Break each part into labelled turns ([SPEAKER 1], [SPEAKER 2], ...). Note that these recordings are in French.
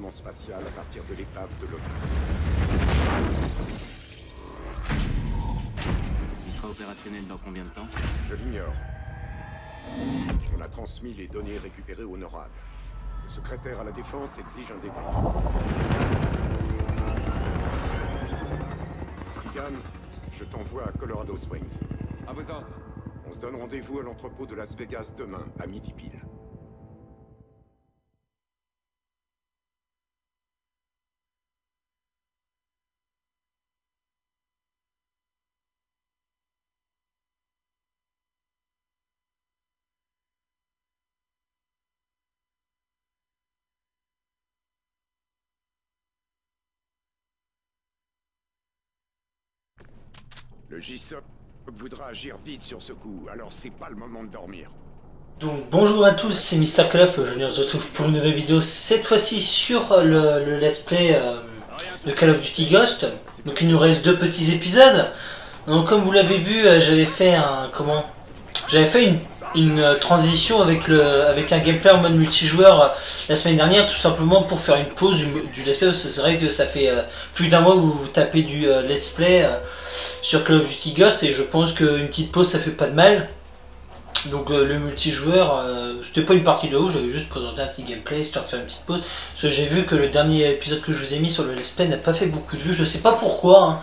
[SPEAKER 1] renseignements spatial à partir de l'épave de Logan.
[SPEAKER 2] Il sera opérationnel dans combien de temps?
[SPEAKER 1] Je l'ignore. On a transmis les données récupérées au NORAD. Le secrétaire à la Défense exige un débrief. Keegan, je t'envoie à Colorado Springs.
[SPEAKER 3] À vos ordres.
[SPEAKER 1] On se donne rendez-vous à l'entrepôt de Las Vegas demain, à midi pile. Le JSOC voudra agir vite sur ce coup, alors c'est pas le moment de dormir.
[SPEAKER 4] Donc bonjour à tous, c'est Mister Call of, je vous retrouve pour une nouvelle vidéo, cette fois-ci sur le let's play de Call of Duty Ghost. Donc il nous reste 2 petits épisodes. Donc comme vous l'avez vu, j'avais fait une transition avec un gameplay en mode multijoueur la semaine dernière, tout simplement pour faire une pause du let's play, parce que c'est vrai que ça fait plus d'un mois que vous tapez du let's play sur Call of Duty Ghost, et je pense qu'une petite pause ça fait pas de mal. Donc le multijoueur, c'était pas une partie de haut, j'avais juste présenté un petit gameplay histoire de faire une petite pause, parce que j'ai vu que le dernier épisode que je vous ai mis sur le let's play n'a pas fait beaucoup de vues, je sais pas pourquoi, hein,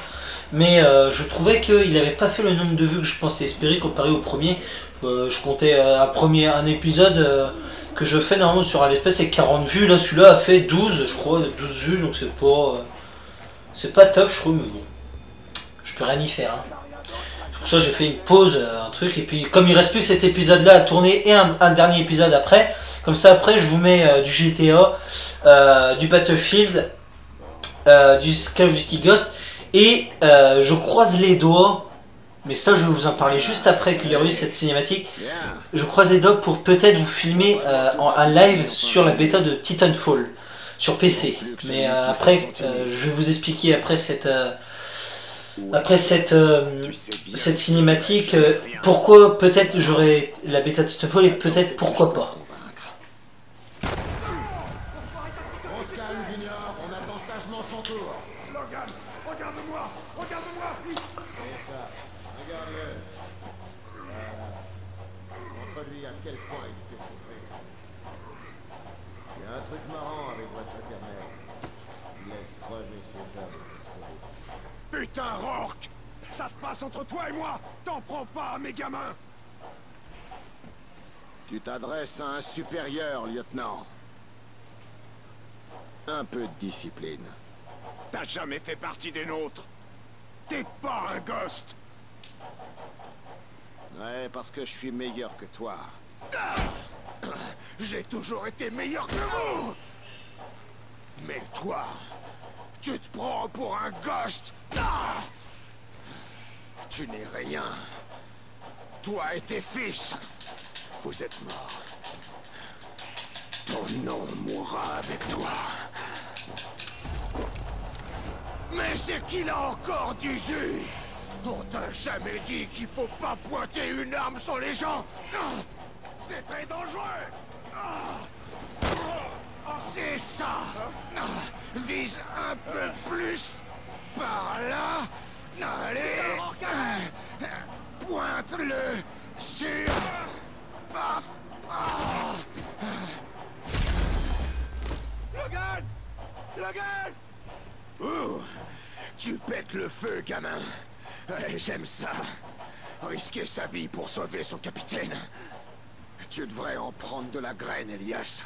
[SPEAKER 4] mais je trouvais qu'il avait pas fait le nombre de vues que je pensais espérer comparé au premier. Je comptais un épisode que je fais normalement sur un let's play, c'est 40 vues, là celui-là a fait 12, je crois, 12 vues, donc c'est pas top, je trouve, mais bon, je peux rien y faire, hein. Pour ça j'ai fait une pause, un truc, et puis comme il reste plus cet épisode là à tourner et un dernier épisode après, comme ça après je vous mets du GTA, du Battlefield, du Call of Duty Ghost, et je croise les doigts, mais ça je vais vous en parler juste après qu'il y aura eu cette cinématique, je croise les doigts pour peut-être vous filmer un live sur la bêta de Titanfall sur PC, mais après je vais vous expliquer après cette cinématique, pourquoi peut-être j'aurai la bêta de Titanfall et peut-être pourquoi pas.
[SPEAKER 3] On se calme, Junior, on attend sagement son tour.
[SPEAKER 1] Logan, regarde-moi, vite.
[SPEAKER 3] Et ça, regarde-le. Voilà. Montre-lui à quel point il te fait souffrir. Il y a un truc marrant avec votre paternel. Il laisse crever ses hommes pour sauver sa fille.
[SPEAKER 1] Putain, Rourke! Ça se passe entre toi et moi! T'en prends pas à mes gamins!
[SPEAKER 3] Tu t'adresses à un supérieur, lieutenant. Un peu de discipline.
[SPEAKER 1] T'as jamais fait partie des nôtres! T'es pas un ghost!
[SPEAKER 3] Ouais, parce que je suis meilleur que toi.
[SPEAKER 1] J'ai toujours été meilleur que vous! Mais toi, tu te prends pour un ghost! Tu n'es rien. Toi et tes fils, vous êtes morts. Ton nom mourra avec toi. Mais c'est qu'il a encore du jus. On t'a jamais dit qu'il faut pas pointer une arme sur les gens. C'est très dangereux. C'est ça. Vise un peu plus. Par là. Allez. Pointe-le sur... Logan! Logan! Ouh, tu pètes le feu, gamin. Ouais, j'aime ça. Risquer sa vie pour sauver son capitaine. Tu devrais en prendre de la graine, Elias.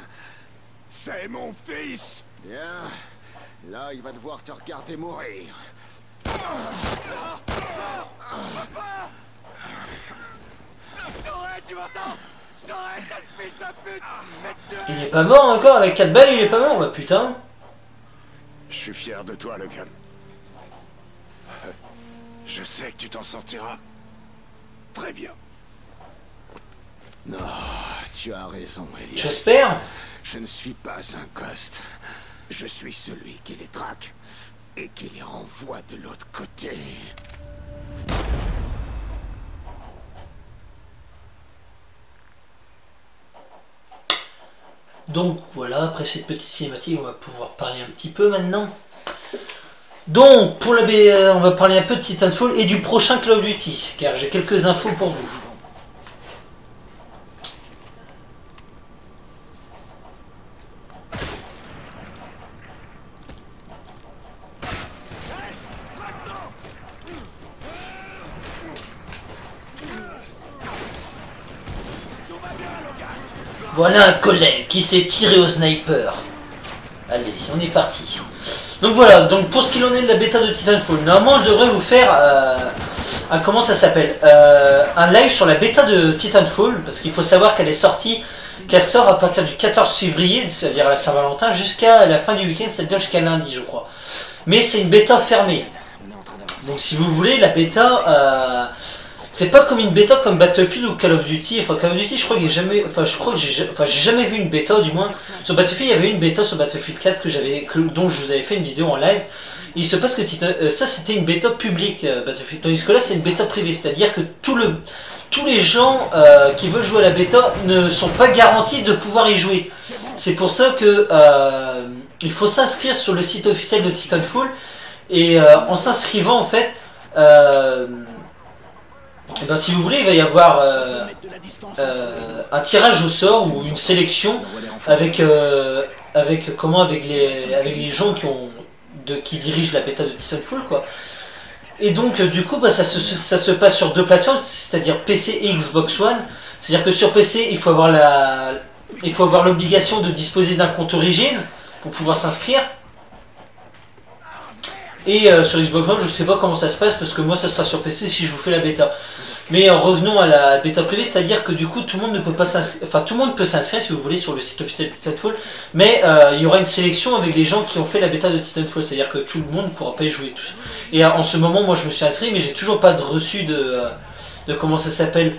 [SPEAKER 1] C'est mon fils!
[SPEAKER 3] Bien. Là, il va devoir te regarder mourir.
[SPEAKER 1] Tu m'entends? Je t'aurais, sale fils de pute!
[SPEAKER 4] Il est pas mort encore, avec 4 balles il est pas mort, bah putain.
[SPEAKER 1] Je suis fier de toi, Logan. Je sais que tu t'en sortiras. Très bien.
[SPEAKER 3] Non, tu as raison, Elias.
[SPEAKER 4] J'espère.
[SPEAKER 3] Je ne suis pas un ghost. Je suis celui qui les traque et qui les renvoie de l'autre côté.
[SPEAKER 4] Donc voilà, après cette petite cinématique, on va pouvoir parler un petit peu maintenant. Donc, pour on va parler un peu de Titanfall et du prochain Call of Duty, car j'ai quelques infos pour vous. Voilà un collègue qui s'est tiré au sniper. Allez, on est parti. Donc voilà, donc pour ce qu'il en est de la bêta de Titanfall, normalement je devrais vous faire comment ça s'appelle, un live sur la bêta de Titanfall, parce qu'il faut savoir qu'elle est sortie, qu'elle sort à partir du 14 février, c'est-à-dire à la Saint-Valentin, jusqu'à la fin du week-end, c'est-à-dire jusqu'à lundi je crois. Mais c'est une bêta fermée. Donc si vous voulez, la bêta, c'est pas comme une bêta comme Battlefield ou Call of Duty. Enfin, Call of Duty, je crois que j'ai jamais vu une bêta, du moins. Sur Battlefield, il y avait une bêta sur Battlefield 4 dont je vous avais fait une vidéo en live. Et il se passe que ça, c'était une bêta publique, Battlefield. Tandis que là, c'est une bêta privée. C'est-à-dire que tous les gens qui veulent jouer à la bêta ne sont pas garantis de pouvoir y jouer. C'est pour ça que il faut s'inscrire sur le site officiel de Titanfall. Et en s'inscrivant, en fait, et ben, si vous voulez, il va y avoir un tirage au sort ou une sélection avec les gens qui dirigent la bêta de Titanfall, quoi. Et donc du coup, bah, ça se passe sur deux plateformes, c'est-à-dire PC et Xbox One. C'est-à-dire que sur PC, il faut avoir l'obligation de disposer d'un compte origine pour pouvoir s'inscrire. Et sur Xbox One, je sais pas comment ça se passe parce que moi ça sera sur PC si je vous fais la bêta. Mais revenons à la bêta privée, c'est-à-dire que du coup tout le monde ne peut pas s'inscrire, enfin tout le monde peut s'inscrire si vous voulez sur le site officiel de Titanfall, mais il y aura une sélection avec les gens qui ont fait la bêta de Titanfall, c'est-à-dire que tout le monde ne pourra pas y jouer tous. Et en ce moment, moi je me suis inscrit, mais j'ai toujours pas de reçu de comment ça s'appelle,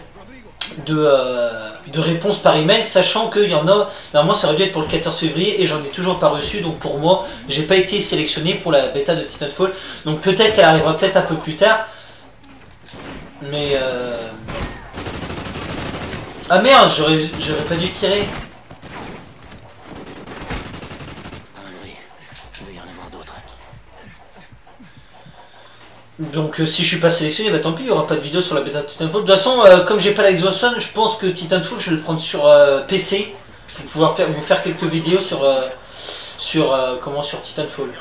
[SPEAKER 4] de réponse par email, sachant qu'il y en a, normalement ça aurait dû être pour le 14 février et j'en ai toujours pas reçu, donc pour moi j'ai pas été sélectionné pour la bêta de Titanfall, donc peut-être qu'elle arrivera peut-être un peu plus tard, mais ah merde, j'aurais pas dû tirer. Donc si je suis pas sélectionné, bah tant pis, il n'y aura pas de vidéo sur la bêta de Titanfall. De toute façon, comme j'ai pas la Xbox One, je pense que Titanfall, je vais le prendre sur PC pour pouvoir vous faire quelques vidéos sur Titanfall.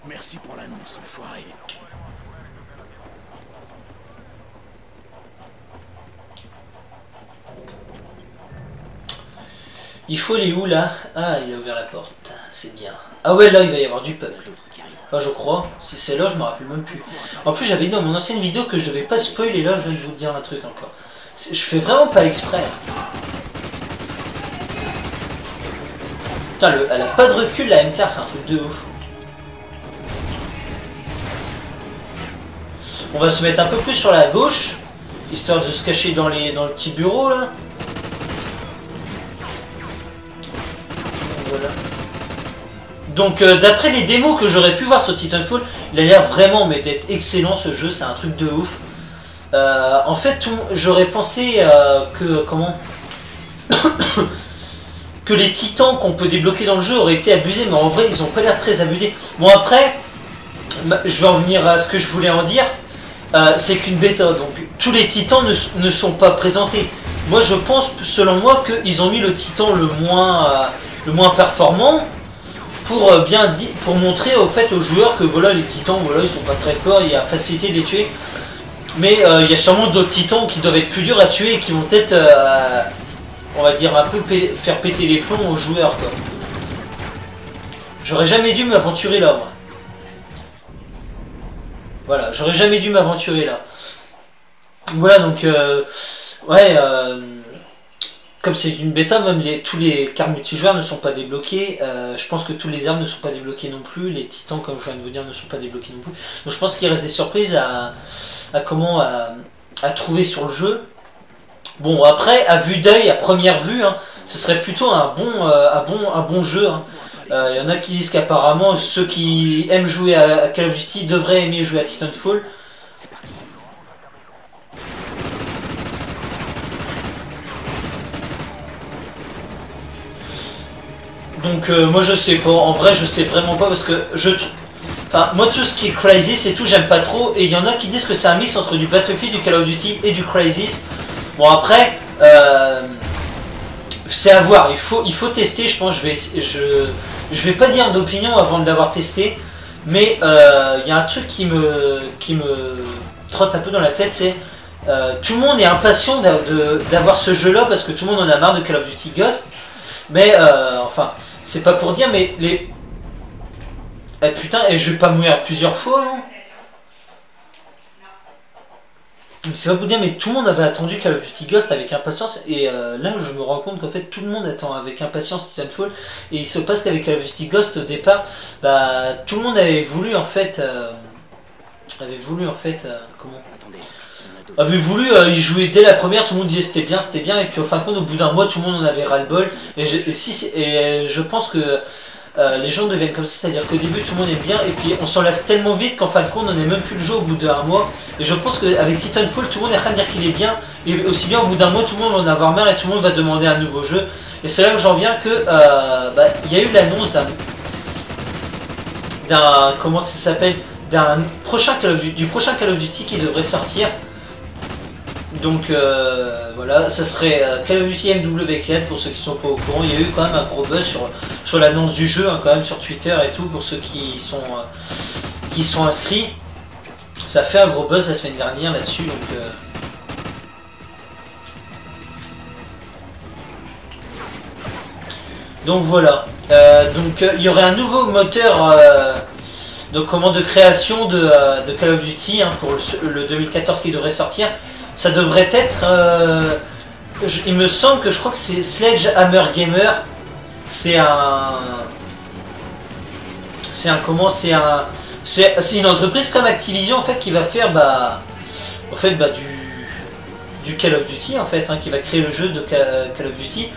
[SPEAKER 1] Merci pour l'annonce, enfoiré.
[SPEAKER 4] Il faut aller où là? Ah, il a ouvert la porte, c'est bien. Ah ouais, là il va y avoir du peuple. Enfin, je crois. Si c'est là, je me rappelle même plus. En plus, j'avais dit dans mon ancienne vidéo que je devais pas spoiler, là je viens de vous dire un truc encore. Je fais vraiment pas exprès. Putain, elle a pas de recul la MTR, c'est un truc de ouf. On va se mettre un peu plus sur la gauche, histoire de se cacher dans le petit bureau là. Voilà. Donc d'après les démos que j'aurais pu voir sur Titanfall, il a l'air vraiment d'être excellent ce jeu, c'est un truc de ouf. En fait, j'aurais pensé que les titans qu'on peut débloquer dans le jeu auraient été abusés, mais en vrai ils ont pas l'air très abusés. Bon après, je vais en venir à ce que je voulais en dire. C'est qu'une bêta, donc tous les titans ne sont pas présentés. Moi je pense, selon moi, qu'ils ont mis le titan le moins performant pour pour montrer au fait aux joueurs que voilà, les titans, voilà, ils sont pas très forts, il y a facilité de les tuer. Mais il y a sûrement d'autres titans qui doivent être plus durs à tuer et qui vont peut-être, on va dire, un peu faire péter les plombs aux joueurs, quoi. J'aurais jamais dû m'aventurer là, moi. Voilà, j'aurais jamais dû m'aventurer là. Voilà, donc, ouais, comme c'est une bêta, même tous les cartes multijoueurs ne sont pas débloqués. Je pense que tous les armes ne sont pas débloqués non plus. Les titans, comme je viens de vous dire, ne sont pas débloqués non plus. Donc je pense qu'il reste des surprises à trouver sur le jeu. Bon, après, à vue d'œil, à première vue, hein, ce serait plutôt un bon jeu. Hein. Y en a qui disent qu'apparemment, ceux qui aiment jouer à Call of Duty devraient aimer jouer à Titanfall.
[SPEAKER 2] C'est parti.
[SPEAKER 4] Donc moi je sais pas, en vrai je sais vraiment pas parce que enfin moi tout ce qui est Crysis et tout j'aime pas trop et il y en a qui disent que c'est un mix entre du Battlefield, du Call of Duty et du Crysis. Bon après c'est à voir, il faut tester, je pense, je vais pas dire d'opinion avant de l'avoir testé, mais il y a un truc qui me trotte un peu dans la tête, c'est tout le monde est impatient d'avoir ce jeu là parce que tout le monde en a marre de Call of Duty Ghost, mais enfin c'est pas pour dire, mais les... putain, et je vais pas mourir plusieurs fois, hein. C'est pas pour dire, mais tout le monde avait attendu Call of Duty Ghost avec impatience, et là je me rends compte qu'en fait tout le monde attend avec impatience Titanfall, et il se passe qu'avec Call of Duty Ghost au départ, bah tout le monde avait voulu en fait... comment
[SPEAKER 2] Attendez, on a d'autres.
[SPEAKER 4] avait voulu y jouer dès la première, tout le monde disait c'était bien, et puis au fin de compte, au bout d'un mois, tout le monde en avait ras-le-bol. Et je pense que les gens deviennent comme ça, c'est-à-dire qu'au début, tout le monde aime bien, et puis on s'en lasse tellement vite qu'en fin de compte, on n'est même plus le jeu au bout d'un mois. Et je pense qu'avec Titanfall, tout le monde est en train de dire qu'il est bien, et aussi bien au bout d'un mois, tout le monde va en avoir marre, et tout le monde va demander un nouveau jeu. Et c'est là que j'en viens que y a eu l'annonce d'un comment ça s'appelle, du prochain Call of Duty qui devrait sortir. Donc voilà, ça serait Call of Duty MW4 pour ceux qui sont pas au courant. Il y a eu quand même un gros buzz sur l'annonce du jeu, hein, quand même sur Twitter et tout, pour ceux qui sont inscrits. Ça a fait un gros buzz la semaine dernière là-dessus. Donc voilà. Donc il y aurait un nouveau moteur de création de Call of Duty, hein, pour le 2014 qui devrait sortir. Ça devrait être, il me semble que je crois que c'est Sledgehammer Gamer. C'est une entreprise comme Activision en fait qui va faire du Call of Duty en fait, hein, qui va créer le jeu de Call of Duty.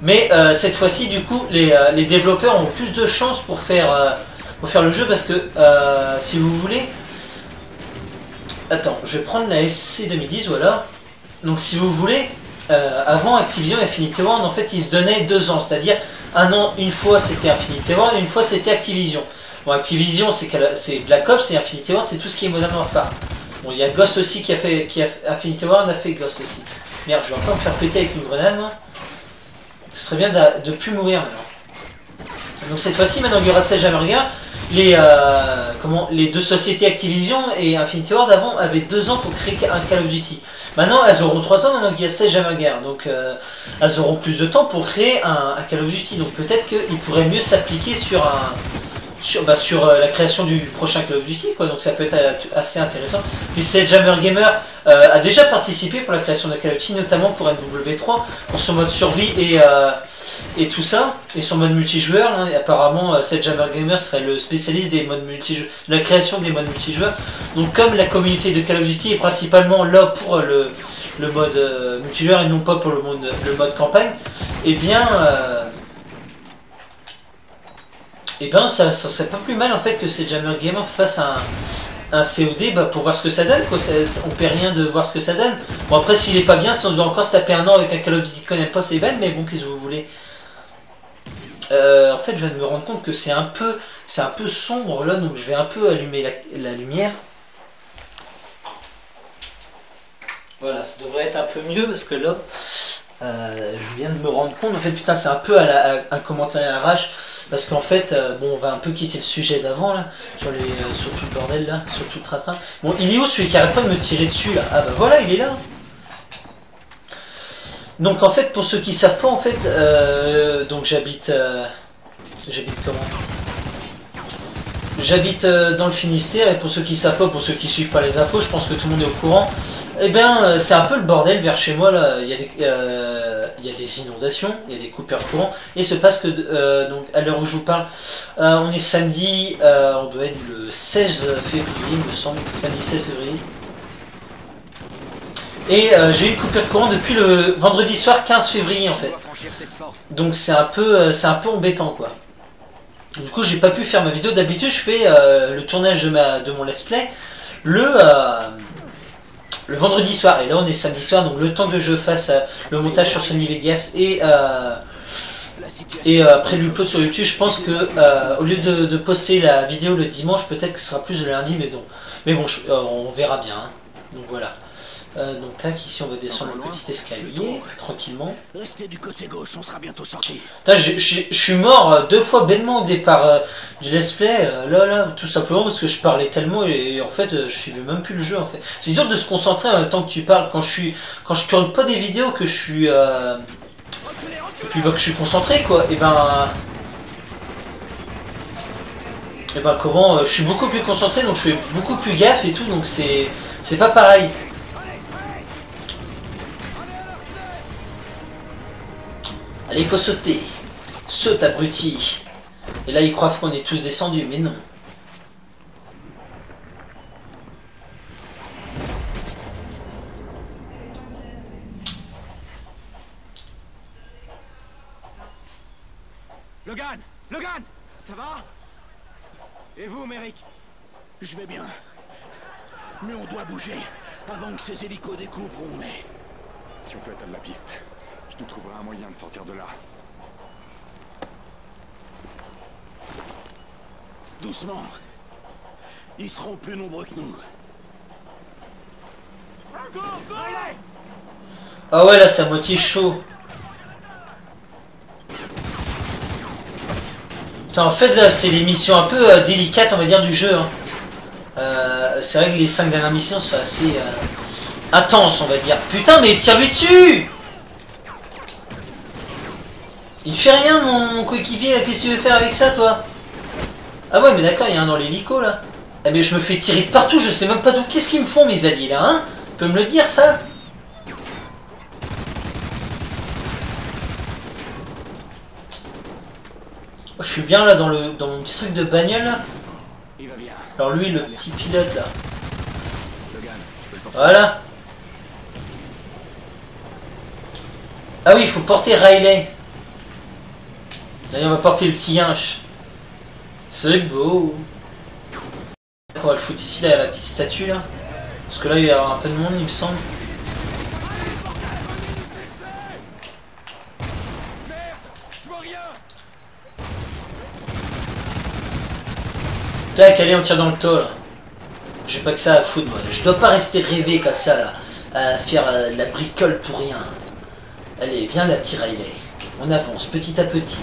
[SPEAKER 4] Mais cette fois-ci du coup les développeurs ont plus de chances pour faire le jeu parce que si vous voulez. Attends, je vais prendre la SC 2010, voilà. Donc si vous voulez, avant Activision et Infinity Ward, en fait, ils se donnaient 2 ans. C'est-à-dire, un an, une fois c'était Infinity Ward et une fois c'était Activision. Bon, Activision, c'est Black Ops et Infinity Ward, c'est tout ce qui est Modern Warfare. Bon, il y a Ghost aussi Infinity Ward a fait Ghost aussi. Merde, je vais encore me faire péter avec une grenade, moi. Ce serait bien de plus mourir maintenant. Donc cette fois-ci, maintenant il y aura Sledgehammer Gamer. Les deux sociétés Activision et Infinity Ward avant avaient 2 ans pour créer un Call of Duty. Maintenant elles auront 3 ans maintenant qu'il y a Sledgehammer Gamer. Donc elles auront plus de temps pour créer un Call of Duty. Donc peut-être qu'ils pourraient mieux s'appliquer sur la création du prochain Call of Duty, quoi. Donc ça peut être assez intéressant. Puis Sledgehammer Gamer a déjà participé pour la création de Call of Duty, notamment pour MW3, pour son mode survie et tout ça, et son mode multijoueur, hein. Et apparemment Sledgehammer Gamer serait le spécialiste des modes multijoueurs, de la création des modes multijoueurs. Donc comme la communauté de Call of Duty est principalement là pour le mode multijoueur et non pas pour le mode campagne, et bien ça serait pas plus mal en fait que Sledgehammer Gamer fasse un COD pour voir ce que ça donne, quoi. On perd rien de voir ce que ça donne. Bon après s'il est pas bien, si on doit encore se taper un an avec un Call of Duty qu'on n'aime pas, c'est belle, mais bon, qu'est-ce que vous voulez. En fait je viens de me rendre compte que c'est un peu sombre là, donc je vais un peu allumer la lumière. Voilà, ça devrait être un peu mieux parce que là je viens de me rendre compte, en fait putain c'est un peu un commentaire à l'arrache. Parce qu'en fait, bon, on va un peu quitter le sujet d'avant là, sur tout le bordel là, sur tout le train. Bon, il est où celui qui arrête pas de me tirer dessus là? Ah bah voilà, il est là. Donc en fait, pour ceux qui savent pas, en fait, donc j'habite comment? J'habite dans le Finistère, et pour ceux qui savent pas, pour ceux qui suivent pas les infos, je pense que tout le monde est au courant. Eh bien, c'est un peu le bordel vers chez moi là. Il y a des inondations, il y a des coupures de courant. Et il se passe que, donc, à l'heure où je vous parle, on est samedi, on doit être le 16 février, il me semble, samedi 16 février. Et j'ai eu une coupure de courant depuis le vendredi soir 15 février en fait. Donc c'est un peu embêtant quoi. Du coup j'ai pas pu faire ma vidéo. D'habitude je fais le tournage de mon let's play le vendredi soir. Et là on est samedi soir, donc le temps que je fasse le montage sur Sony Vegas et après l'upload sur YouTube, je pense que au lieu de poster la vidéo le dimanche, peut-être que ce sera plus le lundi, mais bon, on verra bien. Hein. Donc voilà. Donc tac, ici on va descendre le petit escalier tranquillement.
[SPEAKER 2] Restez du côté gauche, on sera bientôt sorti.
[SPEAKER 4] Je suis mort 2 fois bêtement au départ du let's play, là, tout simplement parce que je parlais tellement et en fait je suivais même plus le jeu en fait. C'est dur de se concentrer en même temps que tu parles quand je tourne pas des vidéos que je suis que je suis concentré quoi. Et ben comment je suis beaucoup plus concentré, donc je fais beaucoup plus gaffe et tout, donc c'est pas pareil. Allez, il faut sauter. Saute, abruti. Et là, ils croient qu'on est tous descendus, mais non.
[SPEAKER 1] Logan! Logan! Ça va? Et vous, Merrick?
[SPEAKER 2] Je vais bien. Mais on doit bouger avant que ces hélicos découvrent où on est.
[SPEAKER 1] Si on peut éteindre la piste, je nous trouverai un moyen de sortir de là.
[SPEAKER 2] Doucement. Ils seront plus nombreux que nous.
[SPEAKER 4] Ah ouais, là, c'est à moitié chaud. Putain, en fait, là, c'est les missions un peu délicates, on va dire, du jeu. Hein. C'est vrai que les 5 dernières missions sont assez intenses, on va dire. Putain, mais tire-lui dessus! Il fait rien, mon coéquipier, là. Qu'est-ce que tu veux faire avec ça, toi? Ah ouais, mais d'accord, il y a un dans l'hélico, là. Eh mais je me fais tirer de partout, je sais même pas d'où. Qu'est-ce qu'ils me font, mes alliés, là, hein? Tu peux me le dire, ça? Oh, je suis bien, là, dans mon petit truc de bagnole, là.
[SPEAKER 1] Il va bien.
[SPEAKER 4] Alors lui, le petit pilote, là. Voilà. Ah oui, il faut porter Riley. Allez, on va porter le petit yinche. C'est beau. On va le foutre ici, là, la petite statue, là. Parce que là, il va y avoir un peu de monde, il me semble. Tac, allez, on tire dans le tas, là. J'ai pas que ça à foutre, moi. Je dois pas rester rêvé comme ça, là. À faire de la bricole pour rien. Allez, viens, la petite Riley. On avance, petit à petit.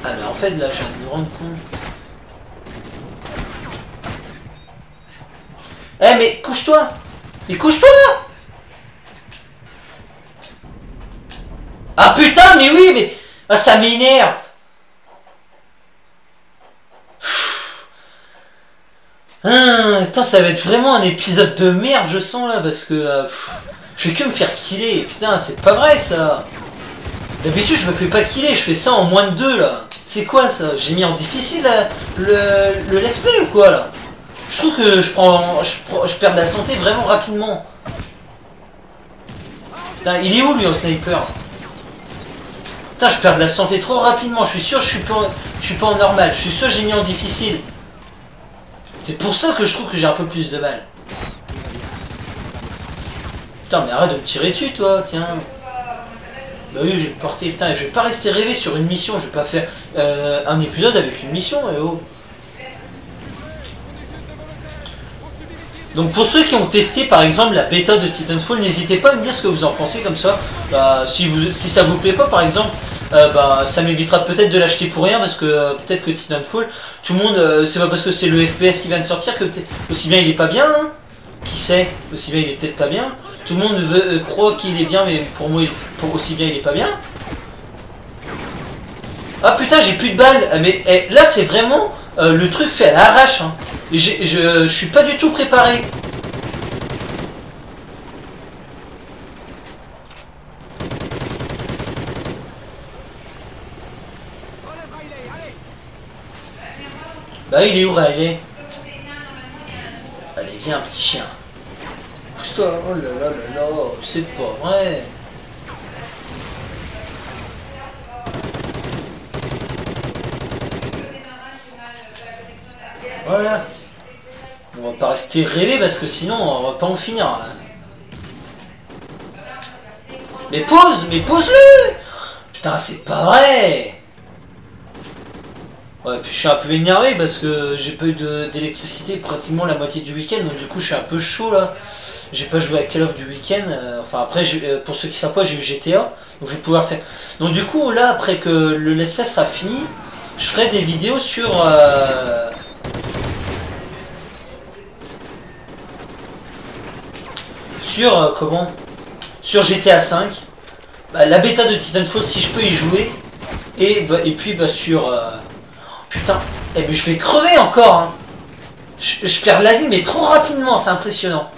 [SPEAKER 4] Ah, mais en fait, là, je viens de me rendre compte. Eh, mais couche-toi! Mais couche-toi! Ah, putain, mais oui, mais... Ah, ça m'énerve! Putain, ça va être vraiment un épisode de merde, je sens là, parce que je fais que me faire killer. Putain, c'est pas vrai ça. D'habitude, je me fais pas killer, je fais ça en moins de 2 là. C'est quoi ça? J'ai mis en difficile le let's play ou quoi là? Je trouve que je perds de la santé vraiment rapidement. Putain, il est où lui en sniper? Putain, je perds de la santé trop rapidement. Je suis sûr que je suis pas en normal. Je suis sûr que j'ai mis en difficile. C'est pour ça que je trouve que j'ai un peu plus de mal. Putain, mais arrête de me tirer dessus, toi, tiens. Bah oui, je vais le porter. Putain, je vais pas rester rêvé sur une mission. Je vais pas faire un épisode avec une mission, oh. Donc pour ceux qui ont testé par exemple la bêta de Titanfall, n'hésitez pas à me dire ce que vous en pensez comme ça. Si ça vous plaît pas par exemple, ça m'évitera peut-être de l'acheter pour rien parce que peut-être que Titanfall, tout le monde, c'est pas parce que c'est le FPS qui vient de sortir que aussi bien il est pas bien. Hein. Qui sait, aussi bien il est peut-être pas bien. Tout le monde croit qu'il est bien, mais pour moi, aussi bien il est pas bien. Ah putain, j'ai plus de balles. Mais là c'est vraiment le truc fait à l'arrache. Hein. Je suis pas du tout préparé. Bah il est où Riley? Allez viens petit chien. pousse-toi. Oh là là là là, c'est pas vrai. Voilà. On va pas rester rêver parce que sinon on va pas en finir. Mais pose-le. Putain, c'est pas vrai. Ouais, puis je suis un peu énervé parce que j'ai pas eu d'électricité pratiquement la moitié du week-end, donc du coup je suis un peu chaud là. J'ai pas joué à Call of du week-end, enfin après pour ceux qui savent pas, j'ai eu GTA, donc je vais pouvoir faire. Donc du coup là, après que le let's play sera fini, je ferai des vidéos sur comment, sur GTA 5, la bêta de Titanfall si je peux y jouer, et puis sur putain, eh ben je vais crever encore hein. Je perds la vie mais trop rapidement, c'est impressionnant.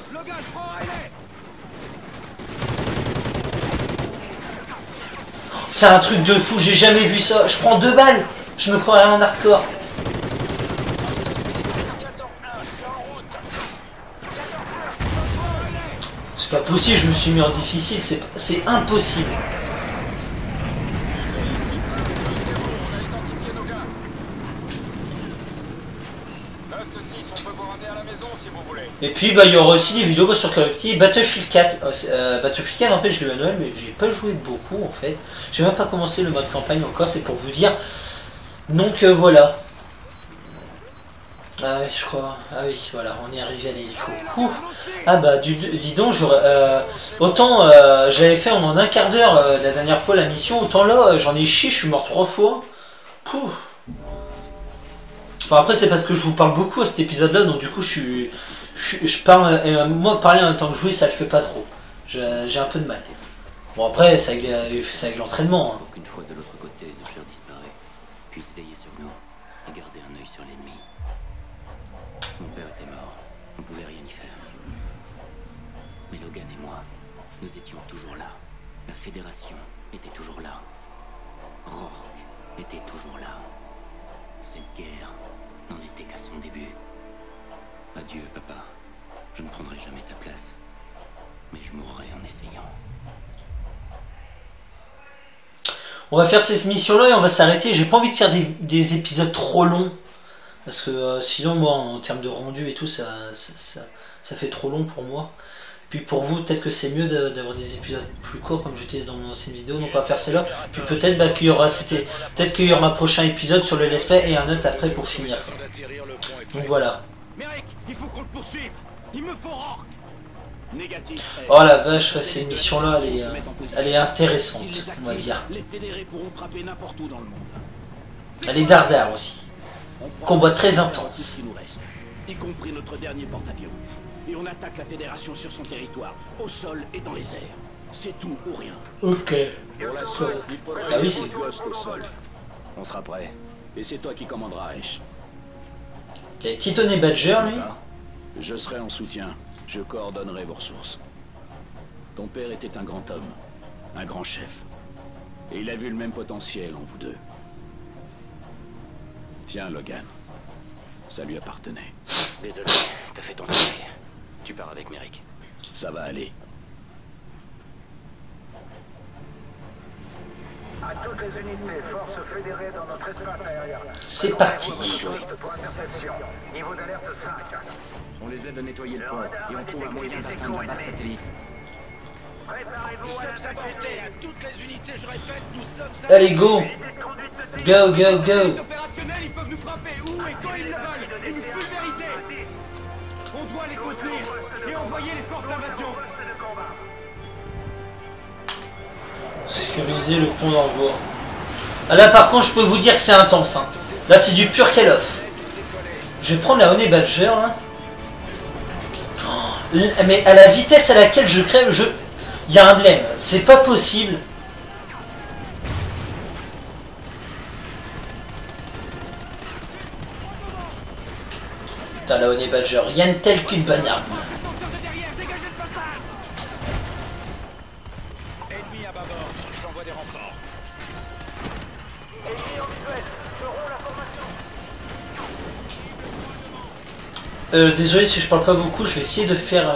[SPEAKER 4] C'est un truc de fou, j'ai jamais vu ça. Je prends 2 balles, je me croirais en hardcore. C'est pas possible, je me suis mis en difficile, c'est impossible. Et puis il y aura aussi des vidéos sur Call of Duty Battlefield 4. Battlefield 4 en fait je l'ai eu à Noël mais j'ai pas joué beaucoup en fait. J'ai même pas commencé le mode campagne encore, c'est pour vous dire. Donc voilà. Ah oui je crois. Ah oui voilà, on est arrivé à l'hélico. Ah bah dis donc autant j'avais fait en un quart d'heure la dernière fois la mission, autant là j'en ai chié, je suis mort 3 fois. Pouf. Enfin après c'est parce que je vous parle beaucoup à cet épisode là, donc du coup je parle, moi parler en même temps que jouer ça le fait pas trop. J'ai un peu de mal. Bon après c'est avec l'entraînement.
[SPEAKER 5] Pour qu'une fois de l'autre côté, nos chers disparus puissent veiller sur nous et garder un œil sur l'ennemi. Mon père était mort, on pouvait rien y faire. Mais Logan et moi, nous étions toujours là. La Fédération était toujours là. Rourke était toujours là. Cette guerre n'en était qu'à son début. Adieu, papa. Je ne prendrai jamais ta place. Mais je mourrai en essayant.
[SPEAKER 4] On va faire ces missions-là et on va s'arrêter. J'ai pas envie de faire des épisodes trop longs. Parce que sinon, moi, en termes de rendu et tout, ça fait trop long pour moi. Puis pour vous, peut-être que c'est mieux d'avoir des épisodes plus courts, comme j'étais dans mon ancienne vidéo. Donc on va faire celle-là. Puis peut-être qu'il y aura un prochain épisode sur le let's play et un autre après pour finir. Donc voilà.
[SPEAKER 2] Merrick, il faut qu'on le poursuive. Il me faut Rourke. Négatif.
[SPEAKER 4] Oh la vache, cette mission-là, elle est intéressante, on va dire.
[SPEAKER 2] Les fédérés pourront frapper n'importe où dans le monde.
[SPEAKER 4] Elle est dardard aussi. Combat très intense.
[SPEAKER 2] Tout ce qui nous reste, y compris notre dernier porte-avions. Et on attaque la Fédération sur son territoire, au sol et dans les airs. C'est tout ou rien.
[SPEAKER 4] Ok.
[SPEAKER 2] Pour l'assaut, il faudra
[SPEAKER 4] Ah oui, c'est
[SPEAKER 2] des postes au sol. On sera prêt. Et c'est toi qui commanderas, Ash.
[SPEAKER 4] Il y a petit Tony Badger, lui.
[SPEAKER 2] Je serai en soutien. Je coordonnerai vos ressources. Ton père était un grand homme, un grand chef. Et il a vu le même potentiel en vous deux. Tiens, Logan. Ça lui appartenait.
[SPEAKER 5] Désolé, t'as fait ton travail. Tu pars avec Merrick.
[SPEAKER 2] Ça va aller.
[SPEAKER 6] À toutes les unités, forces fédérées dans notre espace aérien.
[SPEAKER 4] C'est parti.
[SPEAKER 6] Poste pour interception. Niveau d'alerte 5.
[SPEAKER 5] On les aide à nettoyer le port et on trouve un moyen d'atteindre la base satellite.
[SPEAKER 6] Préparez-vous
[SPEAKER 7] Nous sommes sabotés à toutes les unités, je répète, nous sommes
[SPEAKER 4] Allez, go. Go, go, go.
[SPEAKER 2] Opérationnels, ils peuvent nous frapper où et quand ils le veulent et nous pulvériser. On doit les contenir et envoyer les forces d'invasion.
[SPEAKER 4] Sécuriser le pont d'envoi. Ah, là, par contre, je peux vous dire que c'est intense. Hein. Là, c'est du pur Call of. Je vais prendre la Honey Badger, là. Oh, mais à la vitesse à laquelle je crève, il y a un blême. C'est pas possible. Putain, la Honey Badger, rien de tel qu'une bonne arme.
[SPEAKER 7] ennemis à bâbord, j'envoie des renforts.
[SPEAKER 6] Ennemis en visuel. Feront la formation.
[SPEAKER 4] Désolé si je parle pas beaucoup, je vais essayer de faire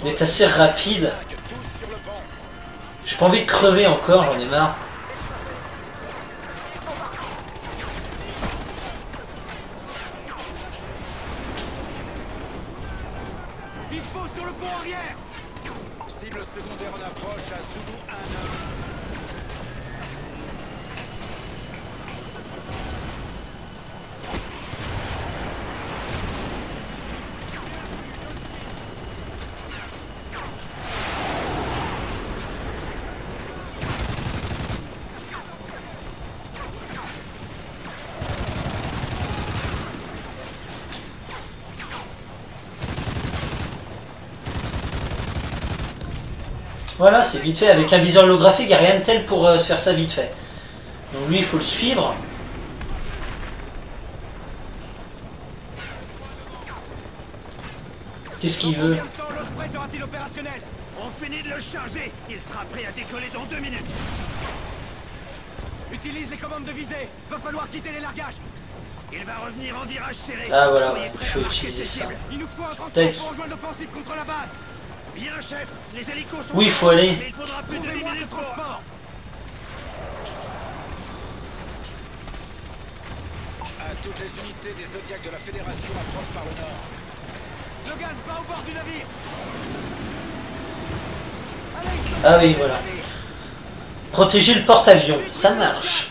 [SPEAKER 4] Il est assez rapide. J'ai pas envie de crever encore, j'en ai marre.
[SPEAKER 7] Dispo sur le pont arrière. Cible secondaire en approche à Zulu 1-9.
[SPEAKER 4] Voilà, c'est vite fait. Avec un viseur holographique, il n'y a rien de tel pour se faire ça vite fait. Donc lui, il faut le suivre. Qu'est-ce qu'il veut?
[SPEAKER 7] Combien de temps l'Osprey sera-t-il opérationnel? On finit de le charger. Il sera prêt à décoller dans 2 minutes. Utilise les commandes de visée. Va falloir quitter les largages. Il va revenir en virage serré.
[SPEAKER 4] Ah voilà,
[SPEAKER 7] Soyez
[SPEAKER 4] ouais, il
[SPEAKER 7] prêts
[SPEAKER 4] faut
[SPEAKER 7] à marquer
[SPEAKER 4] utiliser
[SPEAKER 7] ces
[SPEAKER 4] ça.
[SPEAKER 7] cibles. Il nous faut un transport
[SPEAKER 4] Tac.
[SPEAKER 7] pour rejoindre l'offensive contre la base. Bien, chef. Les hélicos sont...
[SPEAKER 4] Oui, il faut aller.
[SPEAKER 7] Mais il faudra plus de 10 minutes de transport. À toutes les unités des Zodiacs de la Fédération approchent par le nord. Logan, va au bord du navire.
[SPEAKER 4] Ah oui, voilà. Protéger le porte-avions, ça marche.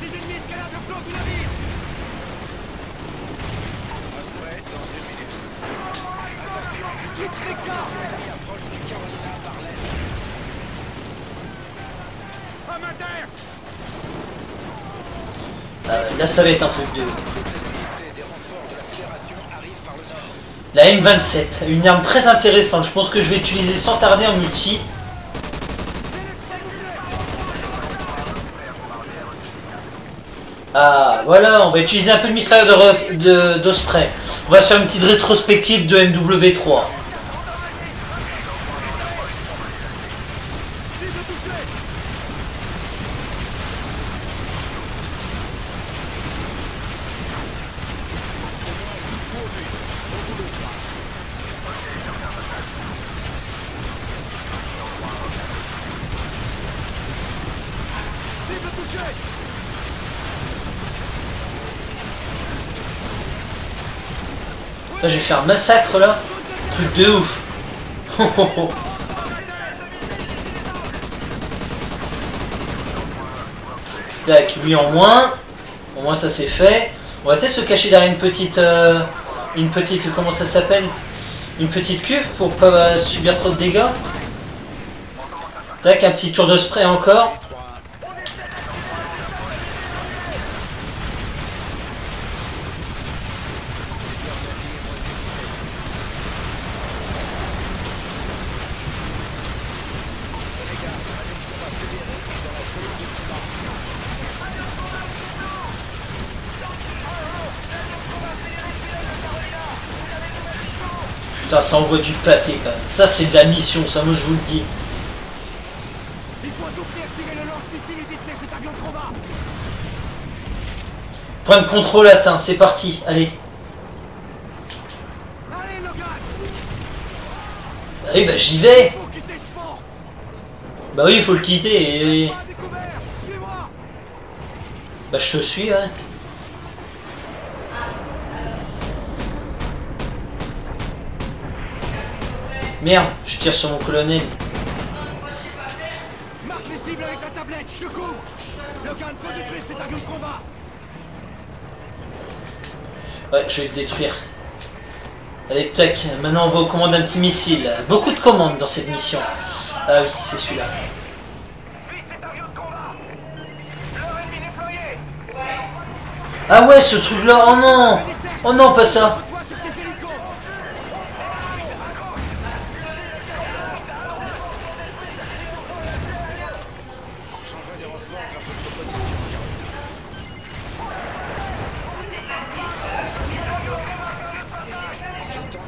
[SPEAKER 7] Les ennemis escaladent le flanc du navire. Osprey, dans 1 minute. Attention, du tout ennemi approche du Carolina par l'est. Homme à terre.
[SPEAKER 4] Ah ouais, là, ça va être un truc de...
[SPEAKER 7] Toutes les unités des renforts de la Fédération arrivent par le nord.
[SPEAKER 4] La M27, une arme très intéressante. Je pense que je vais utiliser sans tarder en multi. Ah, voilà, on va utiliser un peu le mystère d'Osprey. On va se faire une petite rétrospective de MW3. Là, j'ai fait un massacre là. Truc de ouf. Tac, lui en moins. Au moins ça c'est fait. On va peut-être se cacher derrière une petite, comment ça s'appelle? Une petite cuve pour pas subir trop de dégâts. Tac, un petit tour de spray encore. Putain, ça envoie du pâté quand même. Ça c'est de la mission, ça moi je vous le dis.
[SPEAKER 7] Il faut à tout prix activer le lance-missile et détruire cet avion de combat.
[SPEAKER 4] Point de contrôle atteint, c'est parti, allez.
[SPEAKER 7] Allez, Logan.
[SPEAKER 4] Bah oui, bah j'y vais.
[SPEAKER 7] Faut quitter ce pont.
[SPEAKER 4] Bah oui, il faut le quitter et...
[SPEAKER 7] Pas à découvert. Suis-moi.
[SPEAKER 4] Bah je te suis, ouais. Merde, je tire sur mon colonel.
[SPEAKER 7] Marque les cibles avec ta tablette. Je cours. Logan, faut détruire cet avion de combat.
[SPEAKER 4] Ouais, je vais le détruire. Allez, tac, maintenant on va aux commandes anti-missiles. Beaucoup de commandes dans cette mission. Ah oui, c'est celui-là.
[SPEAKER 7] Vise cet avion de combat. Leur ennemi déployé.
[SPEAKER 4] Ah ouais, ce truc-là, oh non. Oh non, pas ça.
[SPEAKER 7] Toi sur ces hélicos. J'envoie des renforts vers votre position, Carolina.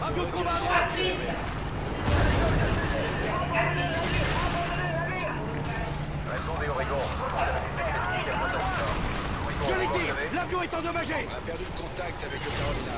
[SPEAKER 7] Avion de combat à droite. Je les tire. L'avion est endommagé. On a perdu le contact avec le Carolina.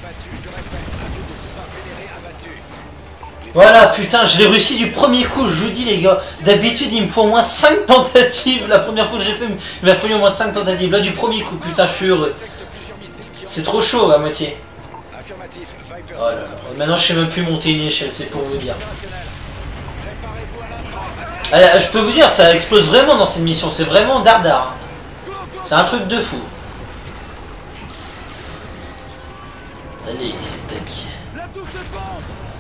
[SPEAKER 7] abattu, je répète, un but de combat fédéré abattu.
[SPEAKER 4] Voilà, putain, je l'ai réussi du premier coup, je vous dis les gars. D'habitude, il me faut au moins 5 tentatives. La première fois que j'ai fait, il m'a fallu au moins 5 tentatives. Là, du premier coup, putain, je suis heureux. C'est trop chaud à moitié.
[SPEAKER 7] Affirmatif, Viper.
[SPEAKER 4] Oh là là. Et maintenant, je sais même plus monter une échelle, c'est pour vous dire.
[SPEAKER 7] Préparez-vous à l'impact.
[SPEAKER 4] Allez, je peux vous dire, ça explose vraiment dans cette mission. C'est vraiment dardard. C'est un truc de fou. Allez, tac.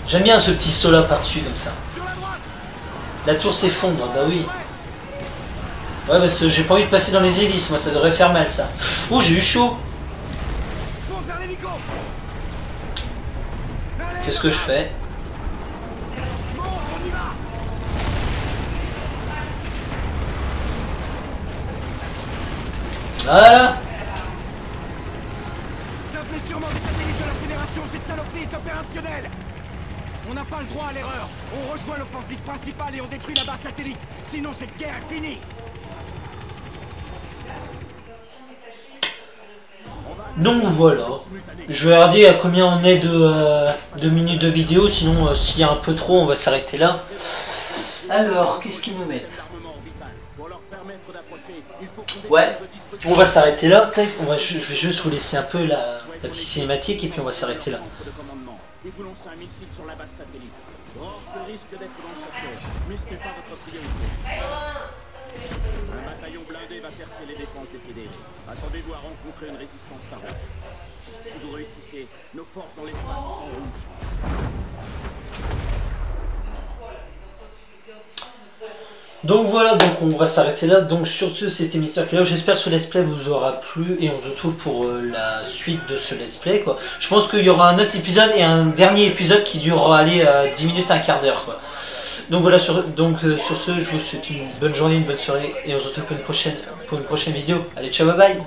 [SPEAKER 4] J'aime bien ce petit sola par-dessus comme ça. La tour s'effondre, bah oui. Ouais, parce que j'ai pas envie de passer dans les hélices, moi ça devrait faire mal ça. Oh, j'ai eu chaud. Qu'est-ce que je fais? Voilà.
[SPEAKER 8] Ça fait sûrement des satellites de la Fédération, cette saloperie est opérationnelle. On n'a pas le droit à l'erreur. On rejoint l'offensive principale et on détruit la base satellite. Sinon cette guerre est finie.
[SPEAKER 4] Donc voilà. Je vais regarder à combien on est de minutes de vidéo, sinon s'il y a un peu trop, on va s'arrêter là. Alors, qu'est-ce qu'ils nous mettent? Ouais, on va s'arrêter là. Je vais juste vous laisser un peu la petite cinématique et puis on va s'arrêter là.
[SPEAKER 9] Et vous lancez un missile sur la base satellite. Or, le risque d'être dans le secteur, mais ce n'est pas votre priorité. Un bataillon blindé va percer les défenses des fédérés. Attendez-vous à rencontrer une résistance farouche. Si vous réussissez, nos forces dans l'espace auront une chance.
[SPEAKER 4] Donc voilà, donc on va s'arrêter là. Donc sur ce, c'était Mister Killer. J'espère que ce let's play vous aura plu et on se retrouve pour la suite de ce let's play quoi. Je pense qu'il y aura un autre épisode et un dernier épisode qui durera aller 10 minutes, un quart d'heure quoi. Donc voilà, sur ce, je vous souhaite une bonne journée, une bonne soirée et on se retrouve pour une prochaine vidéo. Allez, ciao, bye bye.